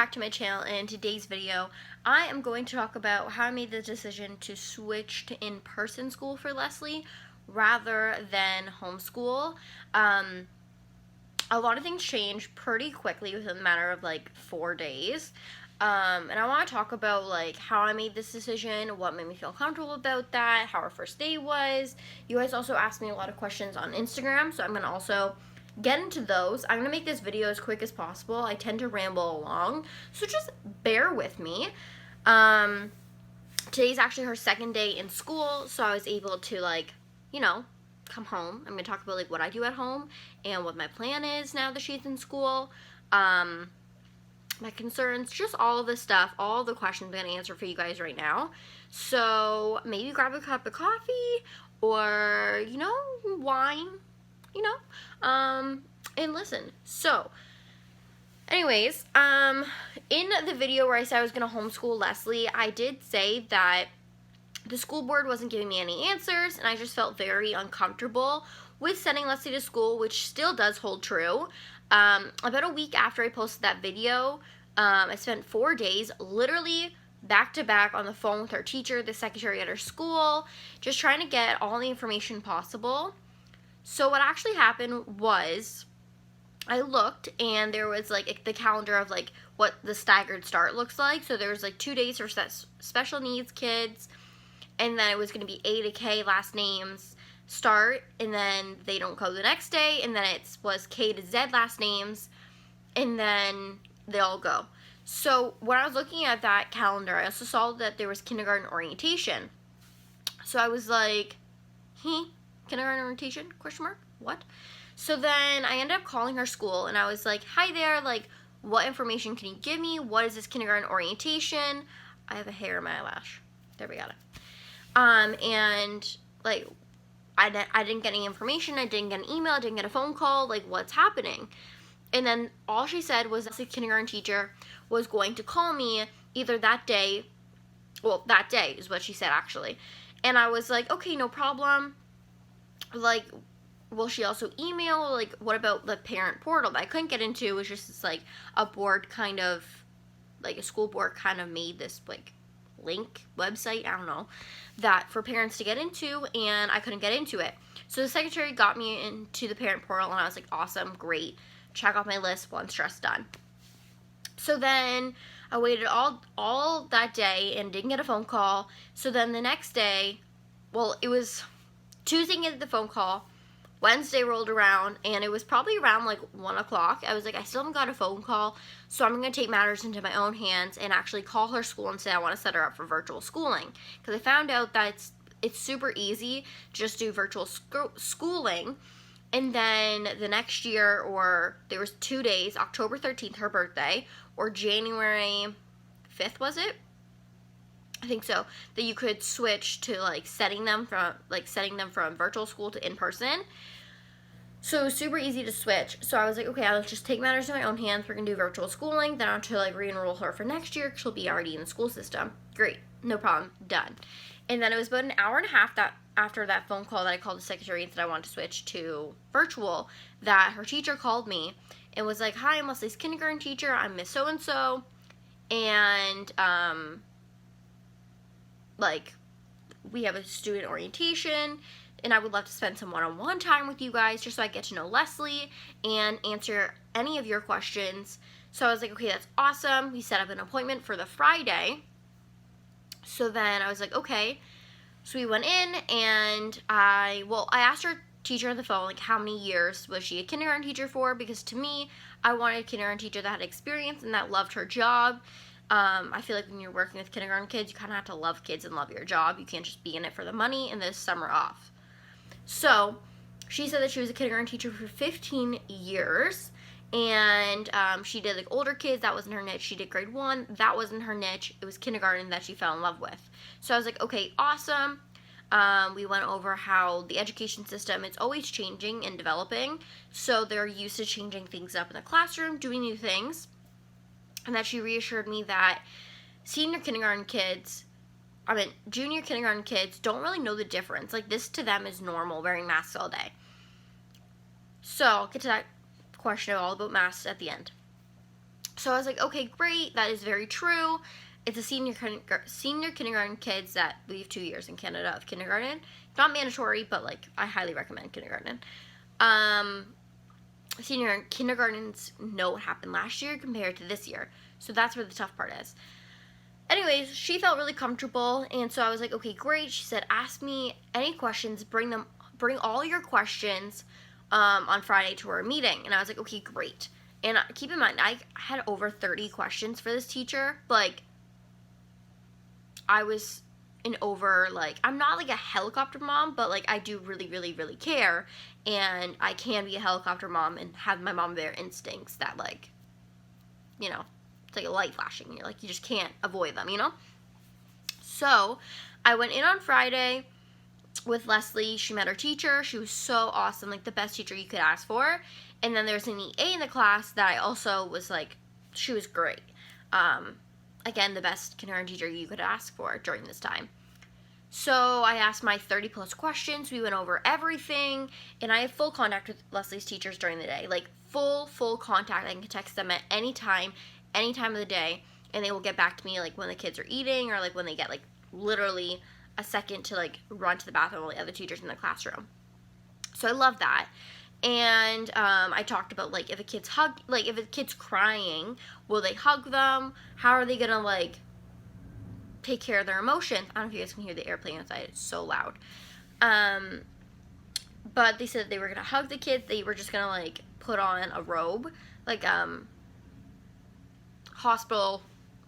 back to my channel, and in today's video I am going to talk about how I made the decision to switch to in-person school for Leslie rather than homeschool. A lot of things changed pretty quickly within a matter of like 4 days. And I want to talk about like how I made this decision, what made me feel comfortable about that, how our first day was. You guys also asked me a lot of questions on Instagram, so I'm going to also get into those. I'm going to make this video as quick as possible. I tend to ramble along, so just bear with me. Today's actually her second day in school, so I was able to come home. I'm going to talk about like what I do at home and what my plan is now that she's in school. My concerns, just all of this stuff, all the questions I'm going to answer for you guys right now. So maybe grab a cup of coffee or, wine, and listen. So, anyways, in the video where I said I was going to homeschool Leslie, I did say that the school board wasn't giving me any answers, and I just felt very uncomfortable with sending Leslie to school, which still does hold true. About a week after I posted that video, I spent 4 days literally back to back on the phone with her teacher, the secretary at her school, just trying to get all the information possible. So what actually happened was I looked, and there was like the calendar of like what the staggered start looks like. So there was like 2 days for special needs kids, and then it was going to be A to K last names start, and then they don't go the next day, and then it was K to Z last names, and then they all go. So when I was looking at that calendar, I also saw that there was kindergarten orientation. So I was like, kindergarten orientation, question mark, what? So then I ended up calling her school, and I was like, hi there, like, what information can you give me? What is this kindergarten orientation? I have a hair in my eyelash. There, we got it. And like, I didn't get any information. I didn't get an email. I didn't get a phone call. Like, what's happening? And then all she said was that the kindergarten teacher was going to call me either that day. Well, that day is what she said, actually. And I was like, okay, no problem. Like, will she also email? Like, what about the parent portal that I couldn't get into? It was just like a board kind of, like a school board kind of made this like link website, I don't know, that for parents to get into, and I couldn't get into it. So the secretary got me into the parent portal, and I was like, awesome, great, check off my list, one stress done. So then I waited all that day and didn't get a phone call. So then the next day, well, it was Tuesday, get the phone call. Wednesday rolled around, and it was probably around like 1 o'clock. I was like, I still haven't got a phone call, so I'm going to take matters into my own hands and actually call her school and say I want to set her up for virtual schooling. Because I found out that it's super easy, just do virtual schooling. And then the next year, or there was 2 days, October 13th, her birthday, or January 5th, was it? I think so, that you could switch to like setting them from virtual school to in-person. So it was super easy to switch. So I was like, okay, I'll just take matters in my own hands. We're gonna do virtual schooling. Then I'll have to like re-enroll her for next year because she'll be already in the school system. Great, no problem, done. And then it was about an hour and a half after that phone call that I called the secretary and said I wanted to switch to virtual, that her teacher called me and was like, hi, I'm Leslie's kindergarten teacher. I'm Miss So-and-so. And like, we have a student orientation, and I would love to spend some one-on-one time with you guys just so I get to know Leslie and answer any of your questions. So I was like, okay, that's awesome. We set up an appointment for the Friday. So then I was like, okay. So we went in, and I asked her teacher on the phone, like, how many years was she a kindergarten teacher for? Because to me, I wanted a kindergarten teacher that had experience and that loved her job. I feel like when you're working with kindergarten kids, you kind of have to love kids and love your job. You can't just be in it for the money and the summer off. So she said that she was a kindergarten teacher for 15 years, and she did like older kids. That wasn't her niche. She did grade 1. That wasn't her niche. It was kindergarten that she fell in love with. So I was like, okay, awesome. We went over how the education system is always changing and developing, so they're used to changing things up in the classroom, doing new things. And that she reassured me that junior kindergarten kids don't really know the difference. Like, this to them is normal, wearing masks all day. So I'll get to that question all about masks at the end. So I was like, okay, great, that is very true. It's a senior kindergarten kids that we have 2 years in Canada of kindergarten. Not mandatory, but like I highly recommend kindergarten. Senior kindergartens know what happened last year compared to this year. So that's where the tough part is. Anyways, she felt really comfortable, and so I was like, okay, great. She said, ask me any questions, bring all your questions on Friday to our meeting. And I was like, okay, great. And keep in mind, I had over 30 questions for this teacher. Like, I was I'm not like a helicopter mom, but like I do really, really, really care. And I can be a helicopter mom and have my mom bear instincts that like, you know, it's like a light flashing. You're like, you just can't avoid them, you know? So I went in on Friday with Leslie. She met her teacher. She was so awesome, like the best teacher you could ask for. And then there's an EA in the class that I also was like, she was great. Again, the best kindergarten teacher you could ask for during this time. So I asked my 30 plus questions. We went over everything, and I have full contact with Leslie's teachers during the day, like full contact. I can text them at any time of the day, and they will get back to me like when the kids are eating, or like when they get like literally a second to like run to the bathroom while the other teacher's in the classroom. So I love that. And I talked about like if a kid's crying, will they hug them? How are they gonna like take care of their emotions? I don't know if you guys can hear the airplane outside, it's so loud. But they said they were gonna hug the kids. They were just gonna like put on a robe, like hospital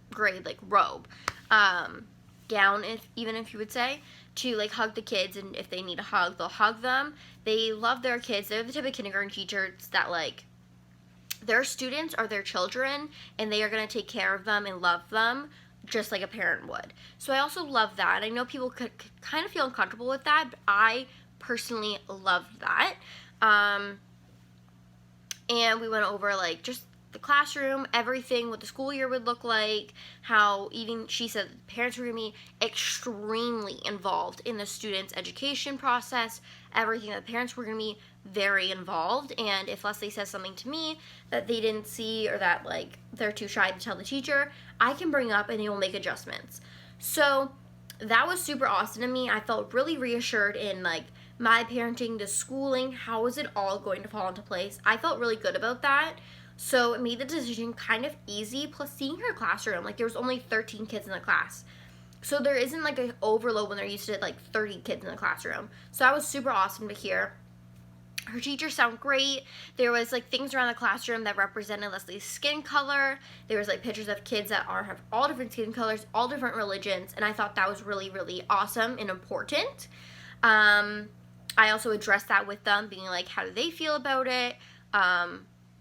grade like robe, gown, if you would say, to like hug the kids, and if they need a hug, they'll hug them. They love their kids. They're the type of kindergarten teachers that like their students are their children, and they are going to take care of them and love them just like a parent would. So I also love that. I know people could kind of feel uncomfortable with that, but I personally loved that. And we went over like just the classroom, everything, what the school year would look like, how even she said parents were going to be extremely involved in the students' education process, everything, that parents were going to be very involved. And if Leslie says something to me that they didn't see, or that like they're too shy to tell the teacher, I can bring up and they will make adjustments. So that was super awesome to me. I felt really reassured in like my parenting, the schooling, how is it all going to fall into place. I felt really good about that. So it made the decision kind of easy. Plus seeing her classroom, like there was only 13 kids in the class. So there isn't like an overload when they're used to like 30 kids in the classroom. So that was super awesome to hear. Her teachers sound great. There was like things around the classroom that represented Leslie's skin color. There was like pictures of kids that have all different skin colors, all different religions, and I thought that was really, really awesome and important. I also addressed that with them, being like, how do they feel about it?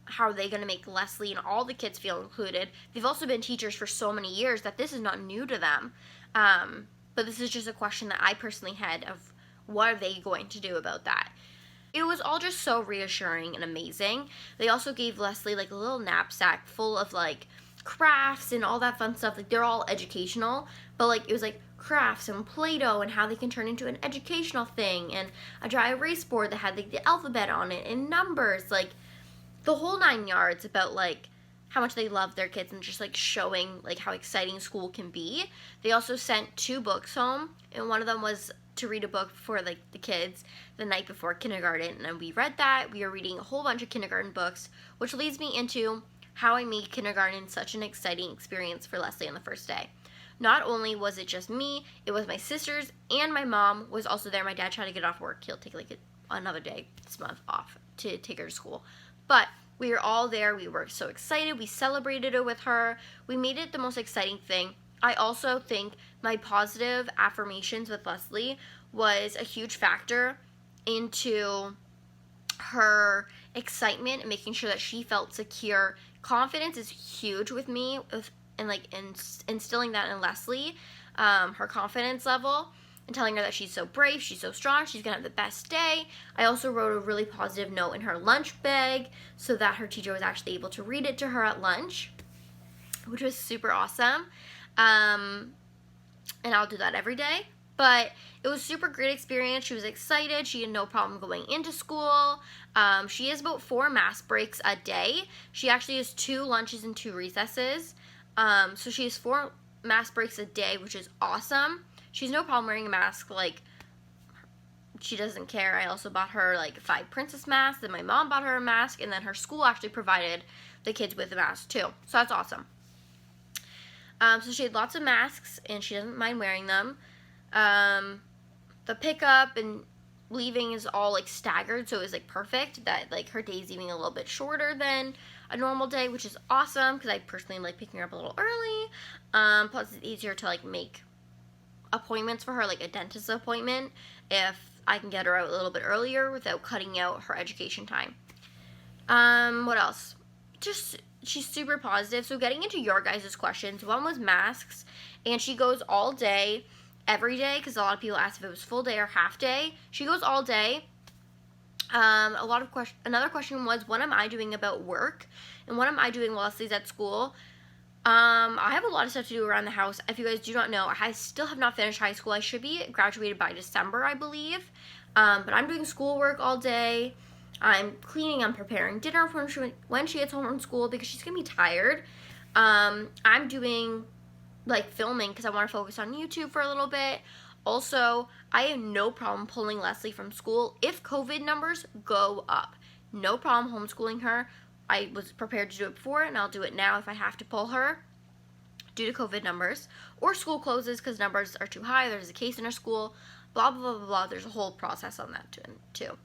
How are they going to make Leslie and all the kids feel included? They've also been teachers for so many years that this is not new to them. But this is just a question that I personally had of what are they going to do about that? It was all just so reassuring and amazing. They also gave Leslie like a little knapsack full of like crafts and all that fun stuff. Like they're all educational, but like it was like crafts and Play-Doh and how they can turn into an educational thing, and a dry erase board that had like the alphabet on it and numbers, like the whole 9 yards, about like how much they love their kids and just like showing like how exciting school can be. They also sent 2 books home, and one of them was to read a book for like the kids the night before kindergarten, and we read that. We are reading a whole bunch of kindergarten books, which leads me into how I made kindergarten such an exciting experience for Leslie on the first day. Not only was it just me, it was my sisters, and my mom was also there. My dad tried to get off work. He'll take like another day this month off to take her to school. But we were all there. We were so excited. We celebrated it with her. We made it the most exciting thing. I also think my positive affirmations with Leslie was a huge factor into her excitement and making sure that she felt secure. Confidence is huge with me, and like instilling that in Leslie, her confidence level, and telling her that she's so brave, she's so strong, she's gonna have the best day. I also wrote a really positive note in her lunch bag so that her teacher was actually able to read it to her at lunch, which was super awesome. And I'll do that every day. But it was a super great experience. She was excited. She had no problem going into school. She has about 4 mask breaks a day. She actually has 2 lunches and 2 recesses. So she has 4 mask breaks a day, which is awesome. She's no problem wearing a mask. Like, she doesn't care. I also bought her like 5 princess masks, and my mom bought her a mask, and then her school actually provided the kids with a mask too. So that's awesome. So she had lots of masks, and she doesn't mind wearing them. The pickup and leaving is all like staggered, so it was like perfect that like her day's even a little bit shorter than a normal day, which is awesome because I personally like picking her up a little early. Plus it's easier to like make appointments for her, like a dentist appointment, if I can get her out a little bit earlier without cutting out her education time. What else? Just, she's super positive. So getting into your guys' questions, one was masks, and she goes all day, every day, because a lot of people asked if it was full day or half day. She goes all day. Another question was, what am I doing about work? And what am I doing while Leslie's at school? I have a lot of stuff to do around the house. If you guys do not know, I still have not finished high school. I should be graduated by December, I believe. But I'm doing schoolwork all day. I'm cleaning, I'm preparing dinner for when she gets home from school because she's going to be tired. I'm doing like filming because I want to focus on YouTube for a little bit. Also, I have no problem pulling Leslie from school if COVID numbers go up. No problem homeschooling her. I was prepared to do it before, and I'll do it now if I have to pull her due to COVID numbers. Or school closes because numbers are too high, there's a case in her school, blah, blah, blah, blah. There's a whole process on that too.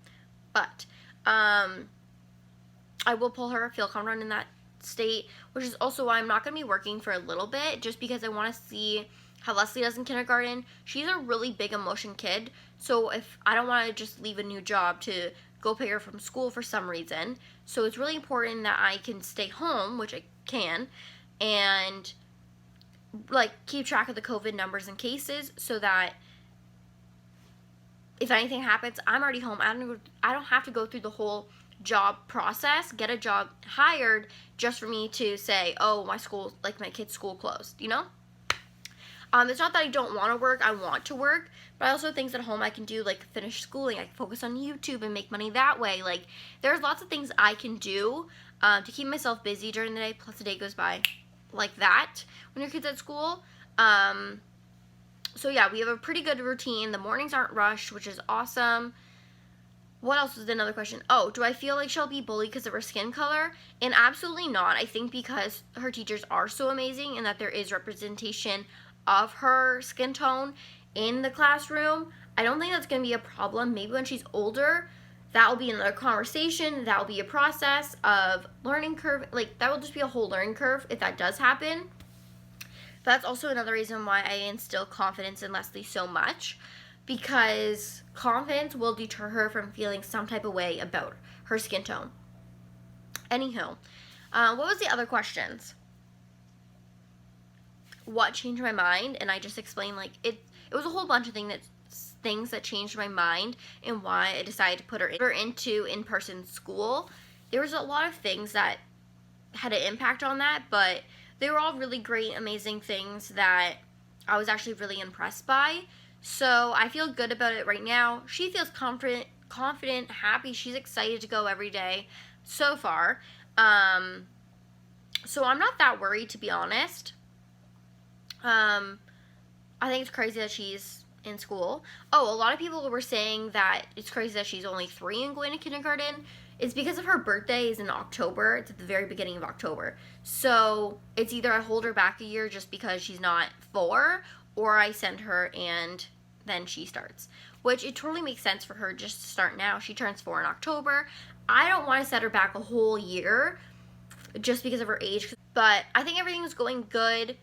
But I will pull her, feel confident in that state, which is also why I'm not going to be working for a little bit, just because I want to see how Leslie does in kindergarten. She's a really big emotion kid, so if I don't want to just leave a new job to go pick her from school for some reason. So it's really important that I can stay home, which I can, and like keep track of the COVID numbers and cases so that if anything happens, I'm already home. I don't have to go through the whole job process, get a job hired just for me to say, oh, my school, like my kid's school closed, you know? It's not that I don't want to work, I want to work, but I also things at home I can do, like finish schooling, I can focus on YouTube and make money that way. Like, there's lots of things I can do to keep myself busy during the day, plus the day goes by like that when your kid's at school. So yeah, we have a pretty good routine. The mornings aren't rushed, which is awesome. What else was another question? Oh, do I feel like she'll be bullied because of her skin color? And absolutely not. I think because her teachers are so amazing and that there is representation of her skin tone in the classroom, I don't think that's going to be a problem. Maybe when she's older, that will be another conversation. That will be a process of learning curve. Like, that will just be a whole learning curve if that does happen. That's also another reason why I instill confidence in Leslie so much, because confidence will deter her from feeling some type of way about her skin tone. Anywho, what was the other questions? What changed my mind? And I just explained, like, it was a whole bunch of things that changed my mind and why I decided to put her into in-person school. There was a lot of things that had an impact on that, but they were all really great, amazing things that I was actually really impressed by. So I feel good about it right now. She feels confident, happy. She's excited to go every day so far. So I'm not that worried, to be honest. I think it's crazy that she's in school. Oh, a lot of people were saying that it's crazy that she's only 3 and going to kindergarten. It's because of her birthday is in October. It's at the very beginning of October. So it's either I hold her back a year just because she's not 4, or I send her and then she starts. Which it totally makes sense for her just to start now. She turns 4 in October. I don't want to set her back a whole year just because of her age. But I think everything's going good.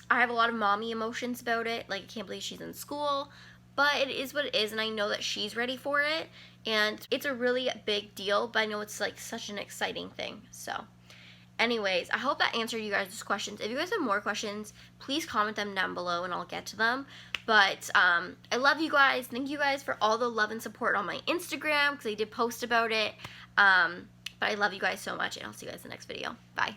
I have a lot of mommy emotions about it. Like, I can't believe she's in school. But it is what it is, and I know that she's ready for it. And it's a really big deal, but I know it's like such an exciting thing. So anyways, I hope that answered you guys' questions. If you guys have more questions, please comment them down below and I'll get to them. But I love you guys. Thank you guys for all the love and support on my Instagram, because I did post about it. But I love you guys so much, and I'll see you guys in the next video. Bye.